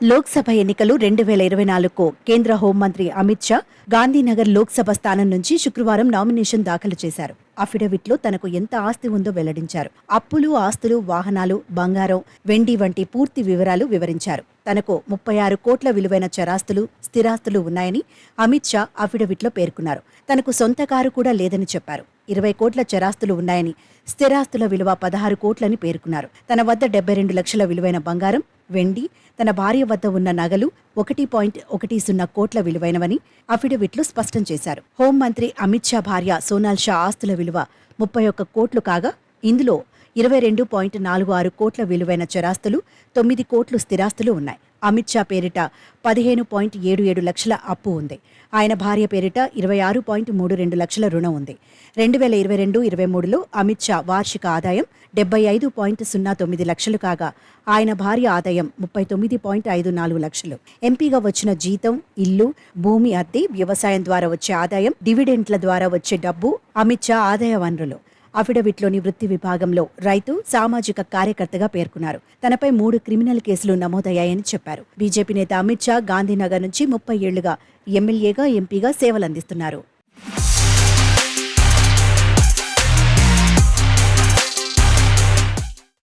లోక్సభ ఎన్నికలు 2024కు కేంద్ర హోంమంత్రి అమిత్ షా గాంధీనగర్ లోక్సభ స్థానం నుంచి శుక్రవారం నామినేషన్ దాఖలు చేశారు. అఫిడవిట్లో తనకు ఎంత ఆస్తి ఉందో వెల్లడించారు. అప్పులు, ఆస్తులు, వాహనాలు, బంగారం, వెండి వంటి పూర్తి వివరాలు వివరించారు. తనకు 36 కోట్ల విలువైన చరాస్తులు, స్థిరాస్తులు ఉన్నాయని అమిత్ షా అఫిడవిట్లో పేర్కొన్నారు. తనకు సొంత కారు కూడా లేదని చెప్పారు. 20 కోట్ల చరాస్తులు ఉన్నాయని, స్థిరాస్తుల విలువ 16 కోట్లని పేర్కొన్నారు. తన వద్ద 72 లక్షల విలువైన బంగారం, వెండి, తన భార్య వద్ద ఉన్న నగలు 1.10 కోట్ల విలువైనవని అఫిడవిట్లో స్పష్టం చేశారు. హోంమంత్రి అమిత్ షా భార్య సోనాల్ షా ఆస్తుల విలువ 31 కోట్లు కాగా, ఇందులో 22.46 కోట్ల విలువైన చరాస్తులు, 9 కోట్లు స్థిరాస్తులు ఉన్నాయి. అమిత్ షా పేరిట 15.77 లక్షల అప్పు ఉంది. ఆయన భార్య పేరిట 26.32 లక్షల రుణం ఉంది. 2022-23లో అమిత్ షా వార్షిక ఆదాయం 75.09 లక్షలు కాగా, ఆయన భార్య ఆదాయం 39.54 లక్షలు. ఎంపీగా వచ్చిన జీతం, ఇల్లు, భూమి అద్దె, వ్యవసాయం ద్వారా వచ్చే ఆదాయం, డివిడెంట్ల ద్వారా వచ్చే డబ్బు అమిత్ షా ఆదాయ వనరులు. అఫిడవిట్లోని వృత్తి విభాగంలో రైతు, సామాజిక కార్యకర్తగా పేర్కొన్నారు. తనపై 3 క్రిమినల్ కేసులు నమోదయ్యాయని చెప్పారు. బీజేపీ నేత అమిత్ షా గాంధీనగర్ నుంచి 30 ఏళ్లుగా ఎమ్మెల్యేగా, ఎంపీగా సేవలందిస్తున్నారు.